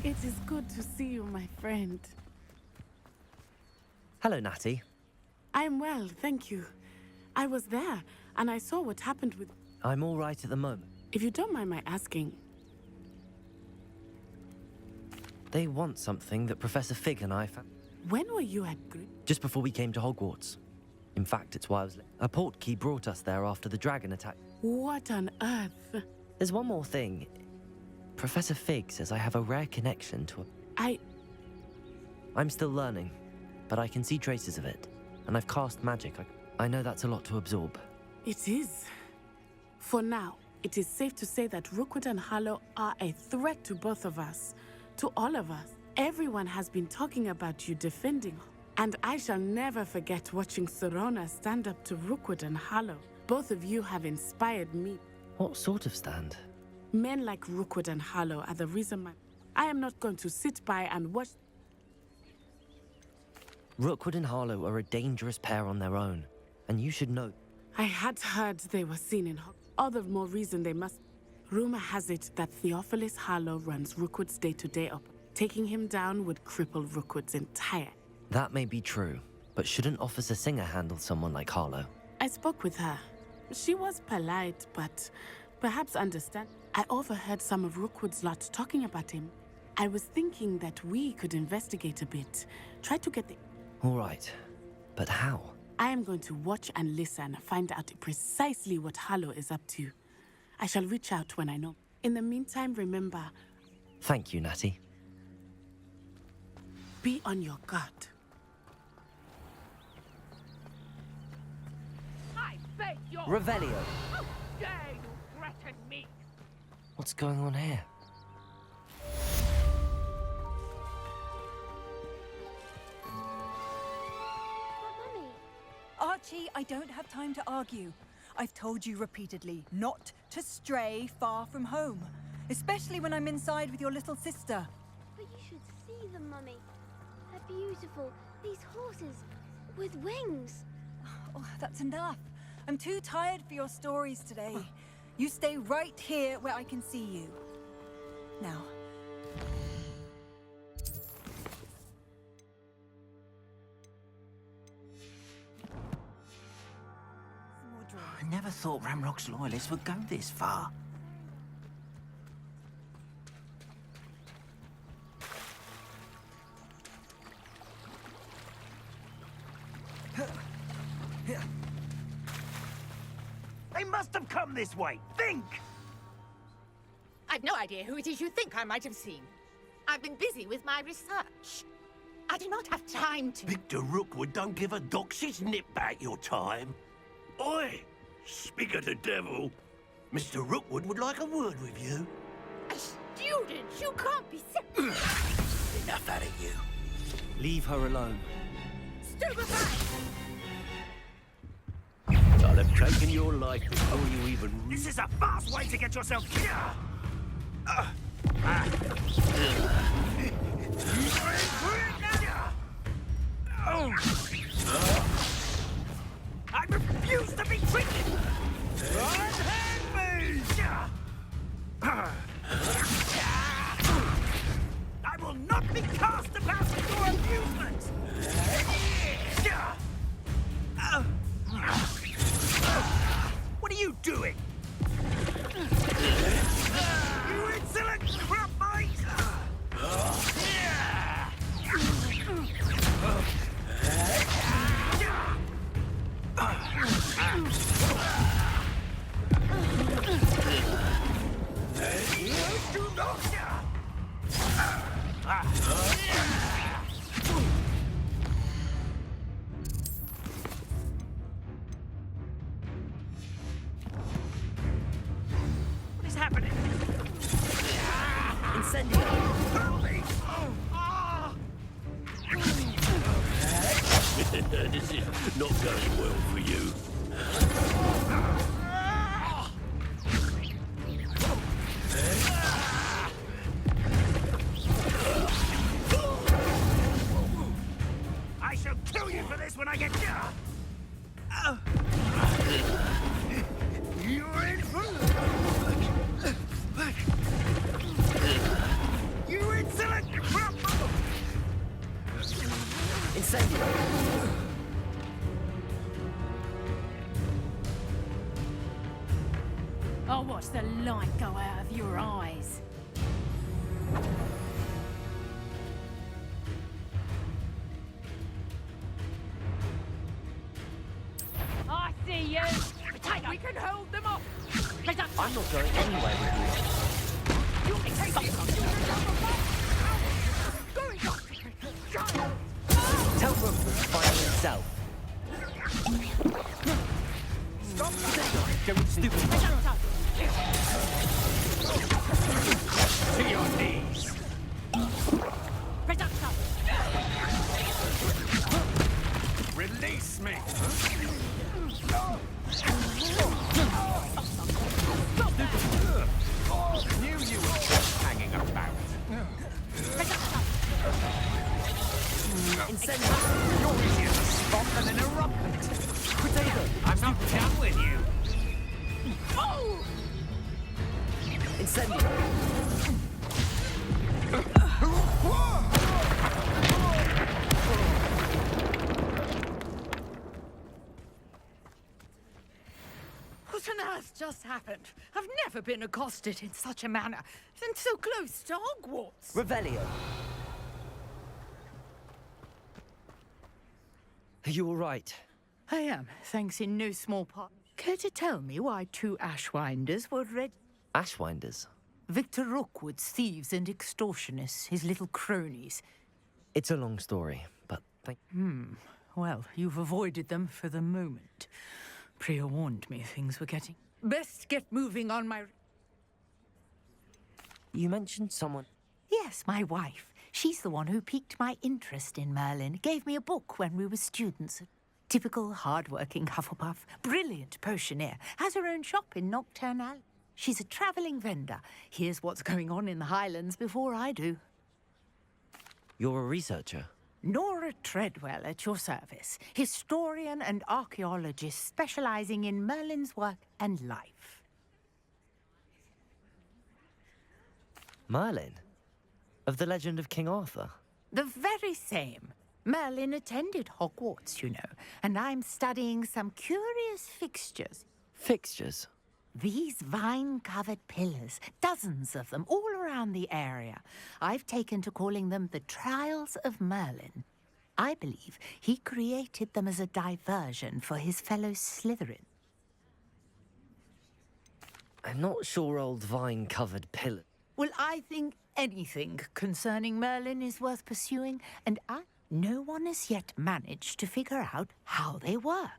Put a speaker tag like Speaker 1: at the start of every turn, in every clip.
Speaker 1: It is good to see you, my friend.
Speaker 2: Hello, Natty.
Speaker 1: I'm well, thank you. I was there, and I saw what happened with...
Speaker 2: I'm all right at the moment.
Speaker 1: If you don't mind my asking...
Speaker 2: They want something that Professor Fig and I found
Speaker 1: When were you at...
Speaker 2: just before we came to Hogwarts. In fact, it's why I was late. A portkey brought us there after the dragon attack.
Speaker 1: What on earth?
Speaker 2: There's one more thing. Professor Fig says I have a rare connection to a... I'm still learning, but I can see traces of it. And I've cast magic. I know that's a lot to absorb.
Speaker 1: It is. For now, it is safe to say that Rookwood and Harlow are a threat to both of us. To all of us. Everyone has been talking about you defending. And I shall never forget watching Serona stand up to Rookwood and Harlow. Both of you have inspired me.
Speaker 2: What sort of stand?
Speaker 1: Men like Rookwood and Harlow are the reason I am not going to sit by and watch...
Speaker 2: Rookwood and Harlow are a dangerous pair on their own, and you should know.
Speaker 1: I had heard they were seen in all the more reason they must... Rumor has it that Theophilus Harlow runs Rookwood's day-to-day op. Taking him down would cripple Rookwood's entire...
Speaker 2: That may be true, but shouldn't Officer Singer handle someone like Harlow?
Speaker 1: I spoke with her. She was polite, but perhaps understand. I overheard some of Rookwood's lot talking about him. I was thinking that we could investigate a bit. Try to get the...
Speaker 2: All right, but how?
Speaker 1: I am going to watch and listen, find out precisely what Harlow is up to. I shall reach out when I know. In the meantime, remember...
Speaker 2: Thank you, Natty.
Speaker 1: Be on your guard.
Speaker 3: I beg your...
Speaker 2: Revelio!
Speaker 3: How dare you threaten me?
Speaker 2: What's going on here?
Speaker 4: Mummy.
Speaker 5: Archie, I don't have time to argue. I've told you repeatedly not to stray far from home, especially when I'm inside with your little sister.
Speaker 4: But you should see them, Mummy. They're beautiful. These horses with wings.
Speaker 5: Oh, that's enough. I'm too tired for your stories today. You stay right here where I can see you. Now. Some more drinks.
Speaker 6: I never thought Ramrock's loyalists would go this far.
Speaker 7: They must have come this way. Think!
Speaker 3: I've no idea who it is you think I might have seen. I've been busy with my research. I do not have time to...
Speaker 7: Victor Rookwood don't give a doxy's nip back your time. Oi! Speak of the devil. Mr. Rookwood would like a word with you.
Speaker 3: A student? You can't be serious.
Speaker 7: Enough out of you.
Speaker 2: Leave her alone.
Speaker 3: Stupefy!
Speaker 7: I'll have taken your life before you even... This is a fast way to get yourself... I refuse to be treated! Unhand me! I will not be cast about for your amusement! What are you doing? You insolent crab mate! What is happening?
Speaker 2: Incendio!
Speaker 7: Help me! This is not going well for you. I shall kill you for this when I get you! You're in for... You insolent...
Speaker 8: I'll watch the light go out of your eyes. I see you! Potato! We can hold them off!
Speaker 2: I'm not going anywhere with
Speaker 8: You can take
Speaker 2: you. Tell Rookwood to find himself.
Speaker 6: Stop! Don't stupid. To your knees. Release me. Knew you were just hanging about. You're easy as a spot and an eruptant. Potato, I'm not done with you.
Speaker 8: Oh!
Speaker 2: Incendio.
Speaker 3: What on earth just happened? I've never been accosted in such a manner, and so close to Hogwarts.
Speaker 2: Revelio. Are you all right?
Speaker 3: I am, thanks in no small part. Care to tell me why 2 Ashwinders were ready?
Speaker 2: Ashwinders?
Speaker 3: Victor Rookwood's thieves and extortionists, his little cronies.
Speaker 2: It's a long story, but thank...
Speaker 3: Well, you've avoided them for the moment. Priya warned me things were getting... Best get moving on my...
Speaker 2: You mentioned someone...
Speaker 3: Yes, my wife. She's the one who piqued my interest in Merlin. Gave me a book when we were students. Typical hard-working Hufflepuff. Brilliant potioneer. Has her own shop in Nocturne Alley. She's a travelling vendor. Hears what's going on in the Highlands before I do.
Speaker 2: You're a researcher?
Speaker 3: Nora Treadwell at your service. Historian and archaeologist specialising in Merlin's work and life.
Speaker 2: Merlin? Of the legend of King Arthur?
Speaker 3: The very same. Merlin attended Hogwarts, you know, and I'm studying some curious fixtures.
Speaker 2: Fixtures?
Speaker 3: These vine-covered pillars, dozens of them, all around the area. I've taken to calling them the Trials of Merlin. I believe he created them as a diversion for his fellow Slytherin.
Speaker 2: I'm not sure old vine-covered pillars...
Speaker 3: Well, I think anything concerning Merlin is worth pursuing, and no one has yet managed to figure out how they work.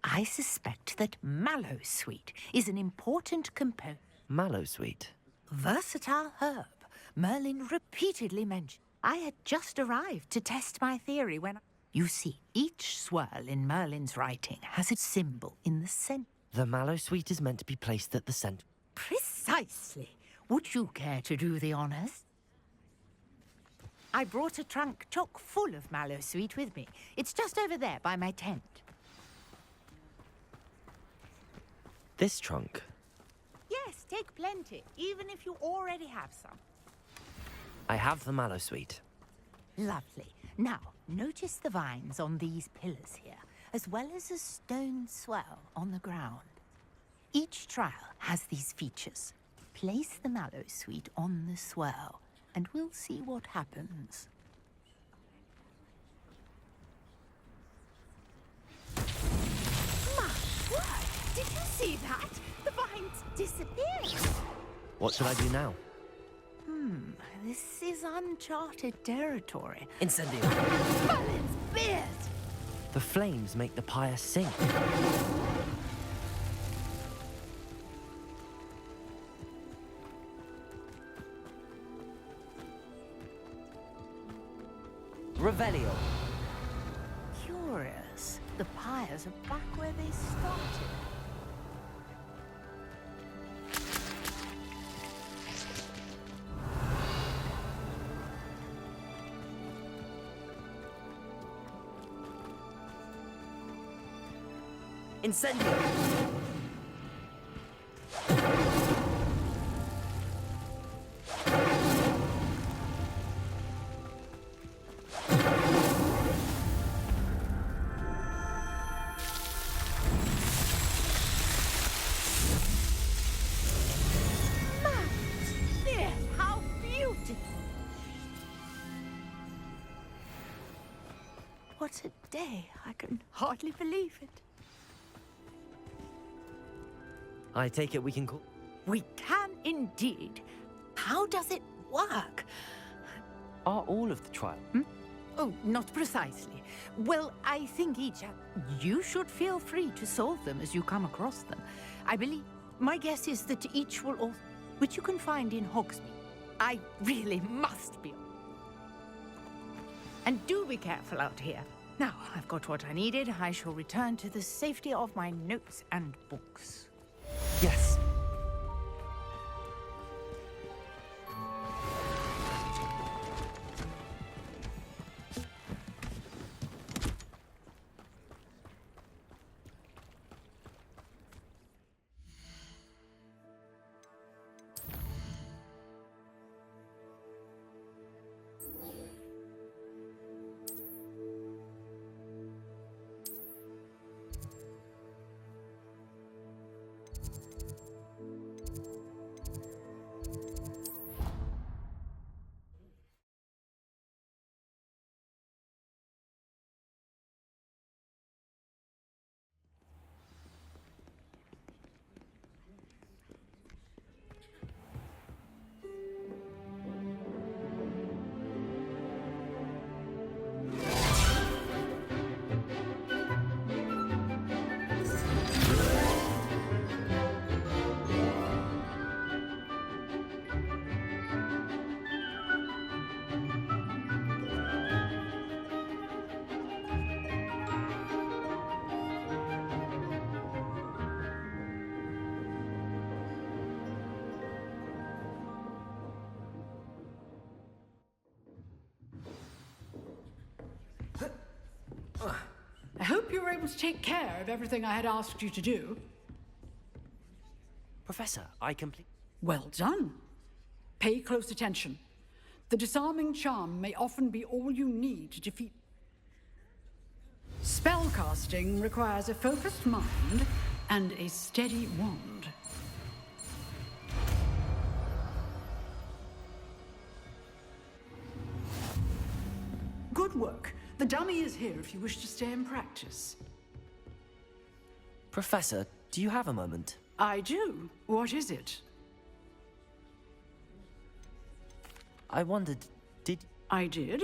Speaker 3: I suspect that Mallowsweet is an important component.
Speaker 2: Mallowsweet?
Speaker 3: Versatile herb. Merlin repeatedly mentioned. I had just arrived to test my theory when... You see, each swirl in Merlin's writing has a symbol in the center.
Speaker 2: The Mallowsweet is meant to be placed at the center.
Speaker 3: Precisely. Would you care to do the honours? I brought a trunk chock full of Mallowsweet with me. It's just over there by my tent.
Speaker 2: This trunk?
Speaker 3: Yes, take plenty, even if you already have some.
Speaker 2: I have the Mallowsweet.
Speaker 3: Lovely. Now, notice the vines on these pillars here, as well as a stone swell on the ground. Each trial has these features. Place the Mallowsweet on the swell, and we'll see what happens. My word! Did you see that? The vines disappeared!
Speaker 2: What should I do now?
Speaker 3: This is uncharted territory.
Speaker 2: Incendio.
Speaker 3: Merlin's beard!
Speaker 2: The flames make the pyre sink. Revelio.
Speaker 3: Curious. The pyres are back where they started.
Speaker 2: Incendio.
Speaker 3: what a day. I can hardly believe it.
Speaker 2: I take it we can call...
Speaker 3: We can indeed. How does it work?
Speaker 2: Are all of the trial?
Speaker 3: Oh, not precisely. Well, I think you should feel free to solve them as you come across them. I believe, my guess is that each will which you can find in Hogsmeade. I really must be. And do be careful out here. Now, I've got what I needed. I shall return to the safety of my notes and books.
Speaker 2: Yes.
Speaker 9: I hope you were able to take care of everything I had asked you to do.
Speaker 2: Professor, I complete...
Speaker 9: Well done. Pay close attention. The disarming charm may often be all you need to defeat... Spellcasting requires a focused mind and a steady wand. Good work. The dummy is here if you wish to stay and practice.
Speaker 2: Professor, do you have a moment?
Speaker 9: I do. What is it?
Speaker 2: I wondered, did...
Speaker 9: I did.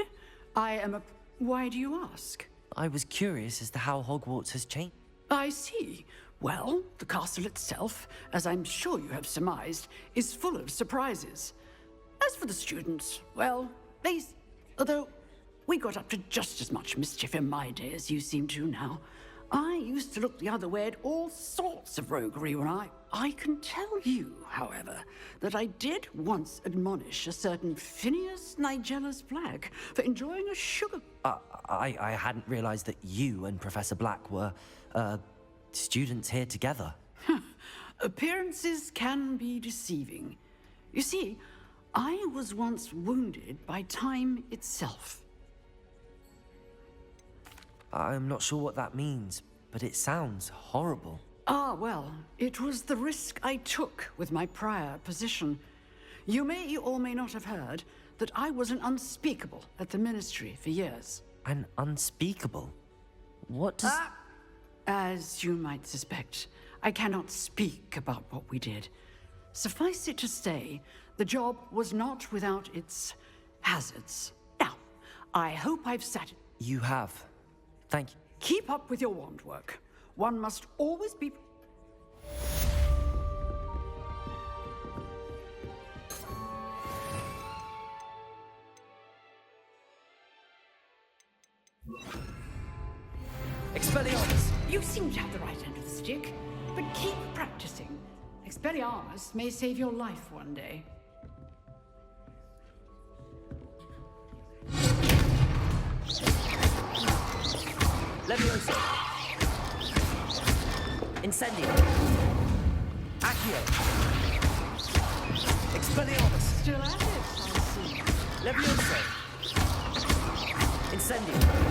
Speaker 9: I am a... Why do you ask?
Speaker 2: I was curious as to how Hogwarts has changed.
Speaker 9: I see. Well, the castle itself, as I'm sure you have surmised, is full of surprises. As for the students, well, although we got up to just as much mischief in my day as you seem to now. I used to look the other way at all sorts of roguery when I can tell you, however, that I did once admonish a certain Phineas Nigellus Black for enjoying a sugar...
Speaker 2: I hadn't realized that you and Professor Black were, students here together.
Speaker 9: Appearances can be deceiving. You see, I was once wounded by time itself.
Speaker 2: I'm not sure what that means, but it sounds horrible.
Speaker 9: Ah, well, it was the risk I took with my prior position. You may or may not have heard that I was an unspeakable at the Ministry for years.
Speaker 2: An unspeakable? What does...
Speaker 9: As you might suspect, I cannot speak about what we did. Suffice it to say, the job was not without its hazards. Now, I hope I've said...
Speaker 2: You have. Thank you.
Speaker 9: Keep up with your wand work. One must always be...
Speaker 2: Expelliarmus!
Speaker 9: You seem to have the right end of the stick, but keep practicing. Expelliarmus may save your life one day.
Speaker 2: Levioso! Incendio! Accio! Expelliarmus!
Speaker 9: Still at it, I see.
Speaker 2: Levioso! Incendio!